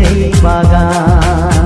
এই বাগান।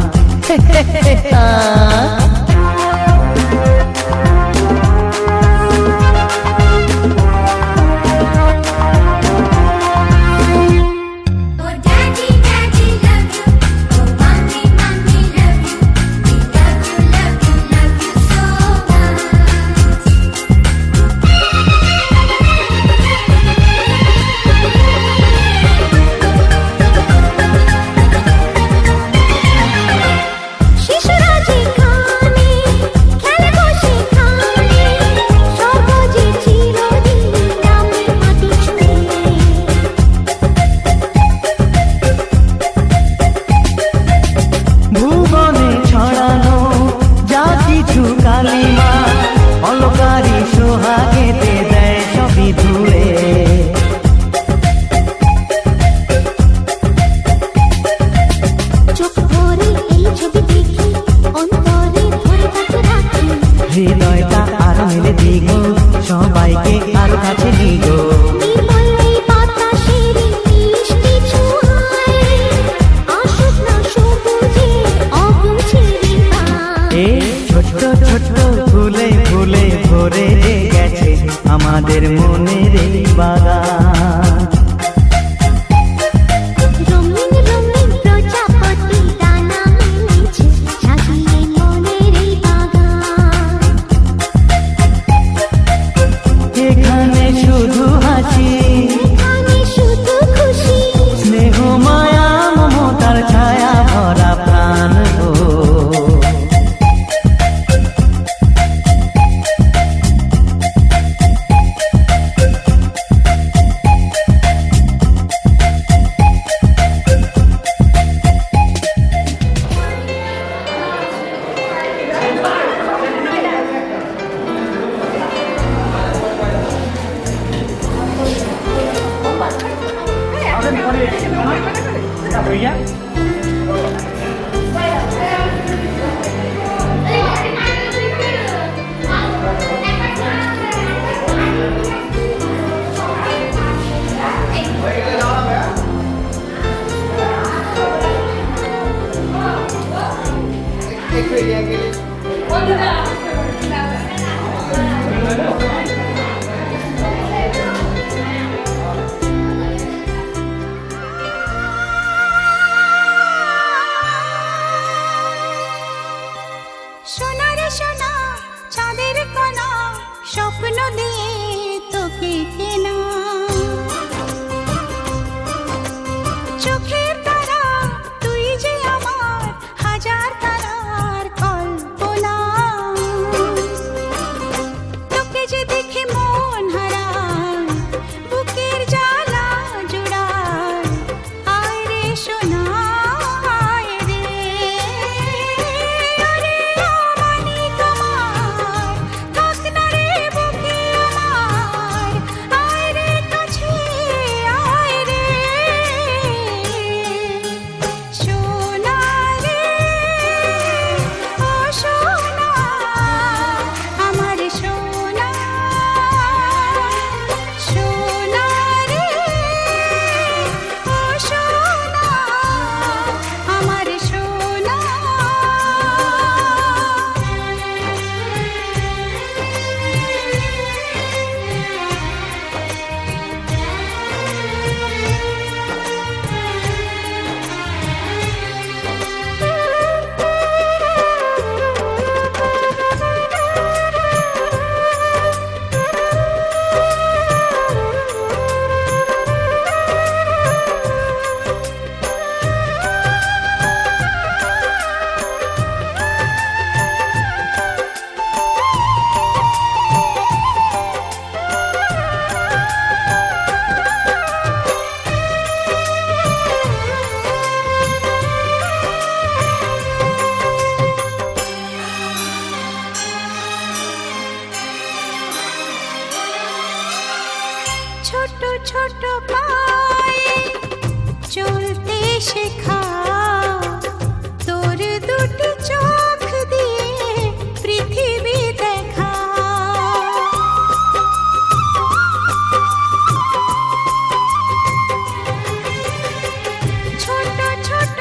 হৃদয়টা আর মেলে দিগো, সবাইকে আর কাছে নিগো। ছোট্ট ছোট্ট ফুলে ফুলে ভরে গেছে আমাদের মনের এই বাগান। এখানে শুধু হাসি, স্নেহ মায়া মমতার ছায়া ভরা প্রাণ গো। স্বপ্ন দিয়ে তোকে কেনা, চোখের তারা তুই যে আমার হাজার তারার কল্পনা। তোকে যে দেখে মন হারায়, বুকের জ্বালা জুড়ায়। আয় রে সোনা আয় রে, আরে আমানি তোমার থাক না রে বুকে আমার। আয় রে কাছে আয় রে, সোনা রে ও সোনা আমার সোনা। সোনা রে ও সোনা আমার সোনা। ছোট ছোট পায়ে চলতে শেখা, তোর দুটি চোখ দিয়ে পৃথিবী দেখা। ছোট ছোট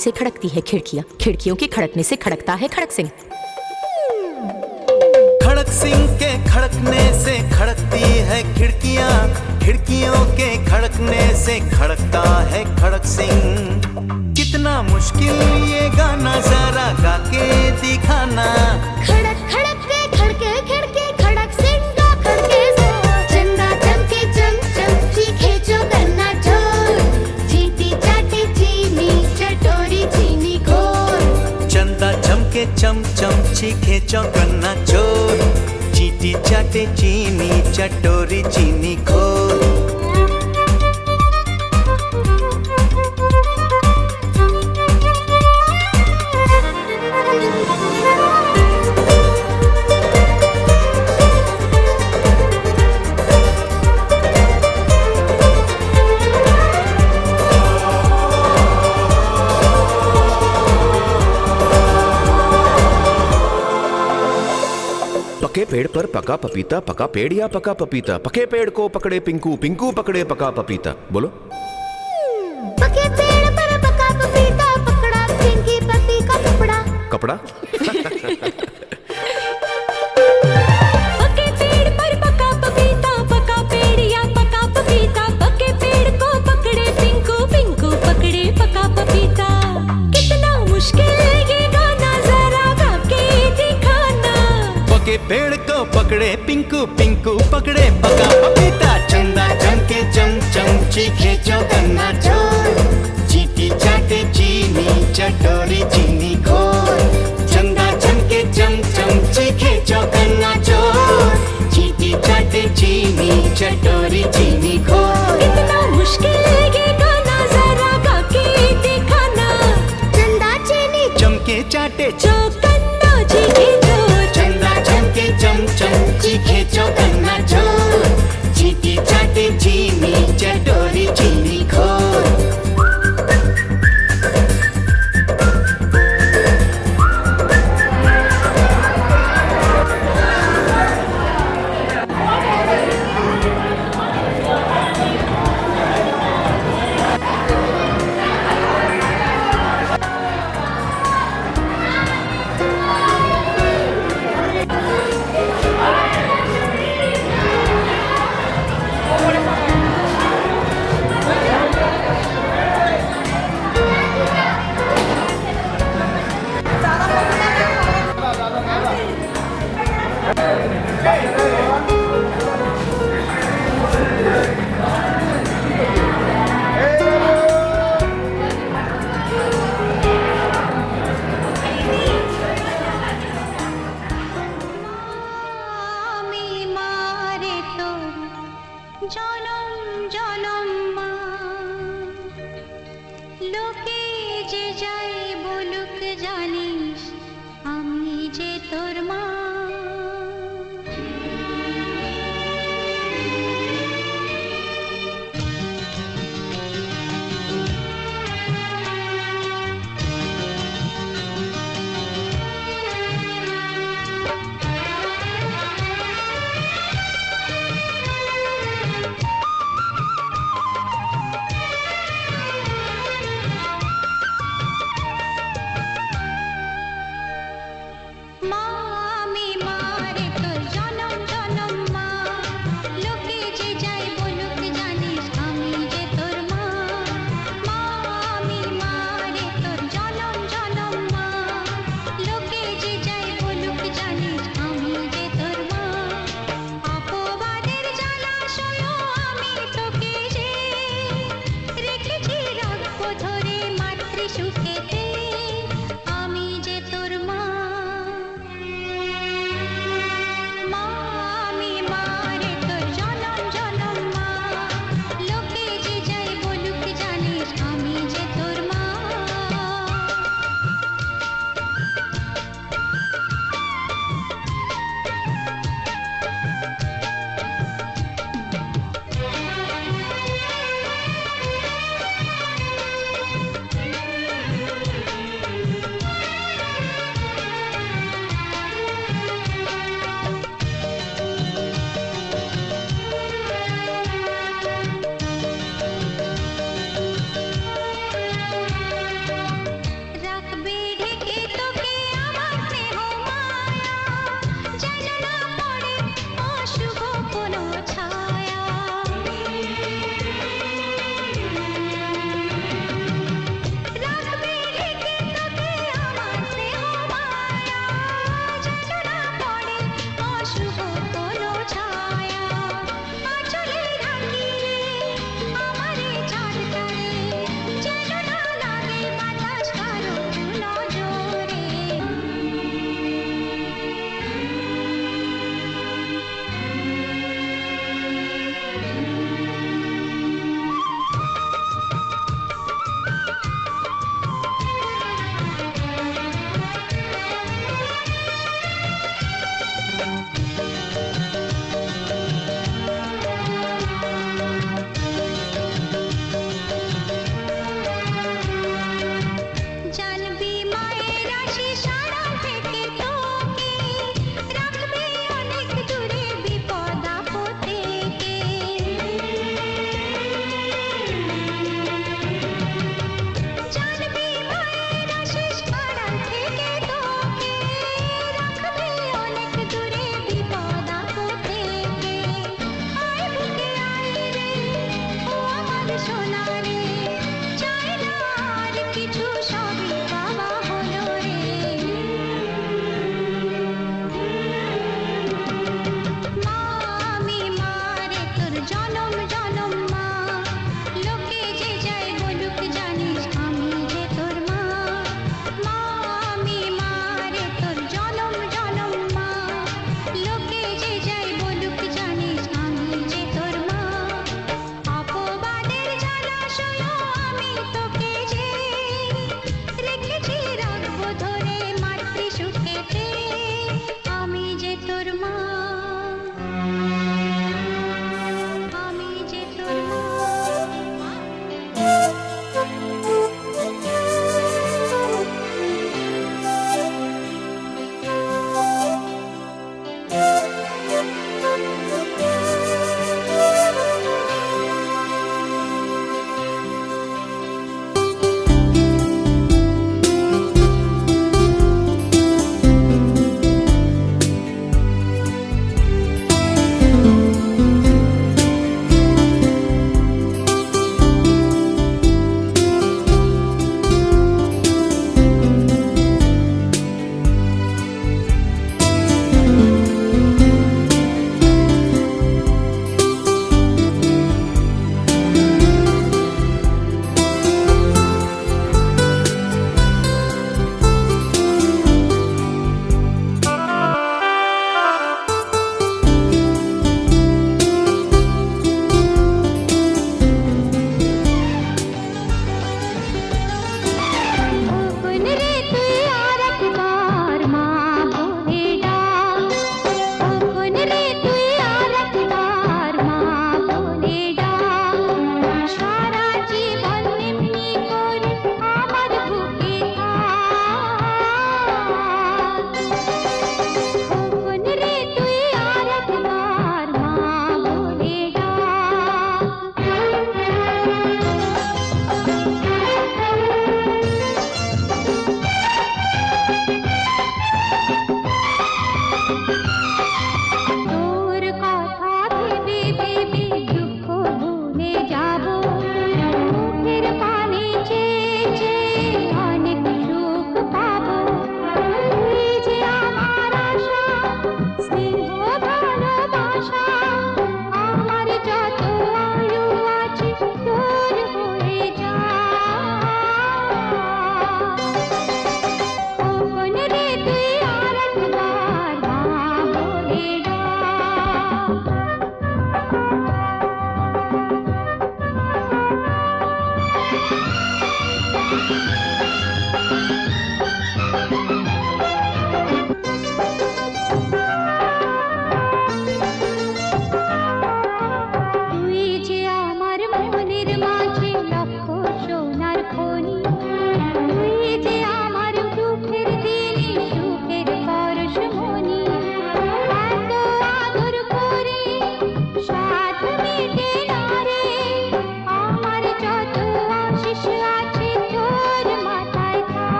से खड़कती है खिड़कियाँ, खिड़कियों के खड़कने से खड़कता है खड़क सिंह। खड़क सिंह के खड़कने से खड़कती है खिड़कियाँ, खिड़कियों के खड़कने से खड़कता है खड़क सिंह। कितना मुश्किल ये गाना जरा गा के दिखाना। खड़क खड़क के खड़के खिड़के खड़क सिंह का खड़के जोर। चंदा चमके चम चम चीखे जो गन्ना चोर। चीटी चाटी चीनी चटोरी चीनी घोर। चंदा चमके चम चम चीखे चौकन्ना चोर। चीटी चाटे चीनी चटोरी चीनी घोर। पके पेड़ पर पका पपीता, पका पेड़ या पका पपीता। पके पेड़ को पकड़े पिंकू, पिंकू पकड़े पका पपीता। बोलो। पके पेड़ पर पका पपीता, पकड़ा पिंकी पपी का कपड़ा। कपड़ा। पके पेड़ पर पका पपीता, पका पेड़ या पका पपीता। पके पेड़ को पकड़े पिंकू, पिंकू पकड़े पका पपीता। कितना मुश्किल ये गाना जरा गा के दिखाना। पके पेड़ को पकड़े पिंकू, पिंकू पकड़े पका पपीता। चंदा चमके चम चम चीखे चौकन्ना चोर। चीटी चाटे चीनी चटोरी चीनी घोर। चंदा चमके चम चम चीखे चौकन्ना चोर। चीटी चाटे चीनी चटोरी चीनी घोर। कितना मुश्किल ये गाना जरा गा के दिखाना। चंदा चीनी चमके चाटे चौकन्ना चीखे चोर। चंदा चमके चम चम चीखे चौकन्ना चोर। चीटी चाटे चीनी चटोरी चीनी घोर।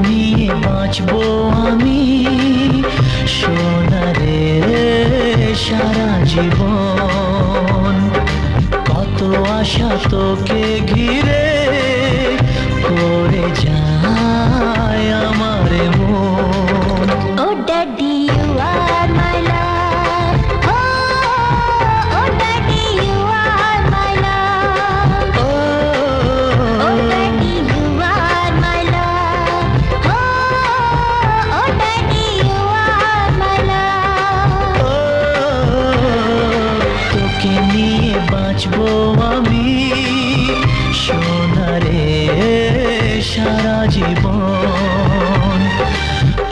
নিয়ে বাঁচবো আমি সোনারে সারা জীবন কত আশা তোকে ঘিরে করে যায় আমার মন Oh daddy, you are my love. Oh daddy, you are my love. Oh daddy, you are my love. Oh daddy, you are my love. তোকে নিয়ে বাঁচবো আমি সোনারে সারা জীবন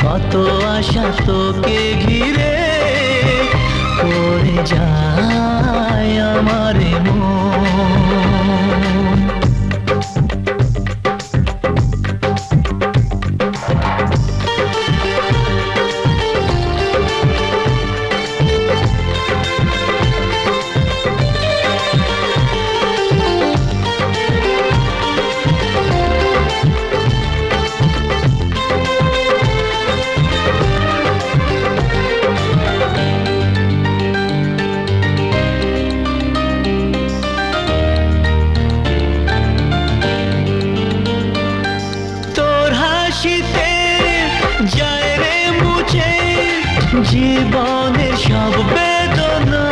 কত আশা তোকে ঘিরে করে যায় আমার মন তোর হাসিতে যায় রে মুছে জীবনের সব বেদনা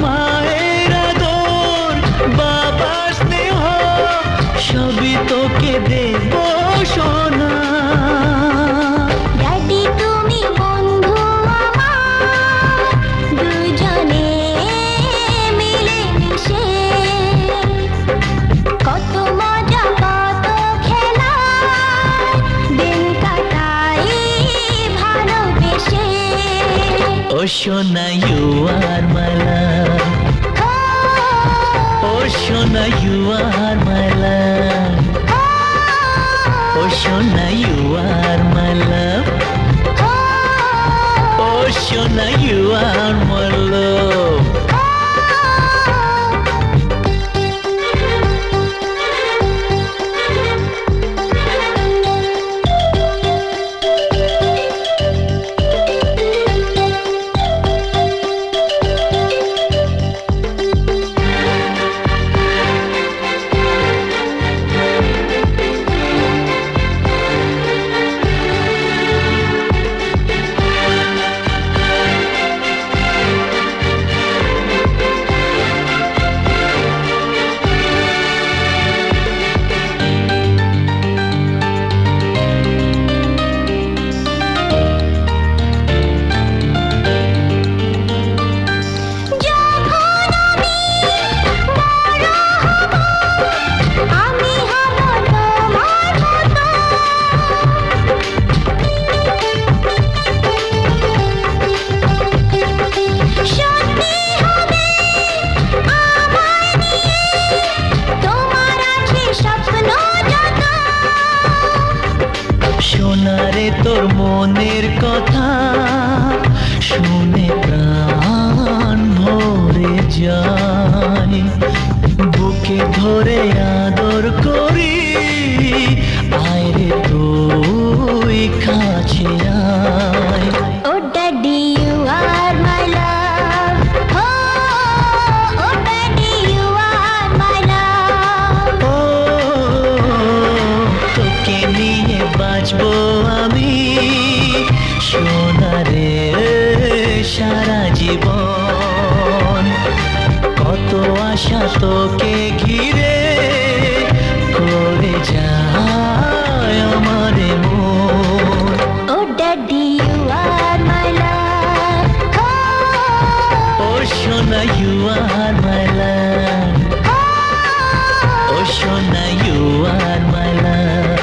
মায়ের আদর বাবার স্নেহ সবই তোকে দেব সোনা Daddy, তুমি বন্ধু আমার দুজনে মিলে মিশে কত মজা কত খেলা দিন কাটাই ভালোবেসে ও সোনা ইউ আর মাই লাভ ও সোনা ইউ আর মাই লাভ ও সোনা ইউ আর মাই লাভ ও সোনা ইউ আর মাই লাভ আমি হব তোমার মতো সত্যি হবে আমায় নিয়ে তোমার আছে স্বপ্ন যত সোনারে তোর মনের কথা শুনে প্রাণ ভরে যায় বুকে ধরে আদর করি আয় রে তুই কাছে আয় Oh daddy, you are my love. Oh daddy, you are my love. ও তোকে নিয়ে বাঁচবো আমি সোনারে সারা জীবন কত আশা তোকে ঘিরে করে যায় আমার মন Oh daddy, you are my love. ও সোনা ইউ আর মাই লাভ ও সোনা ইউ আর মাই লাভ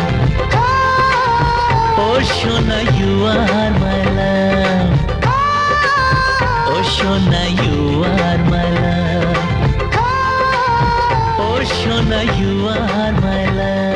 ও সোনা ইউ আর মাই লাভ ও সোনা ইউ আর মাই লাভ ও সোনা ইউ আর মাই লাভ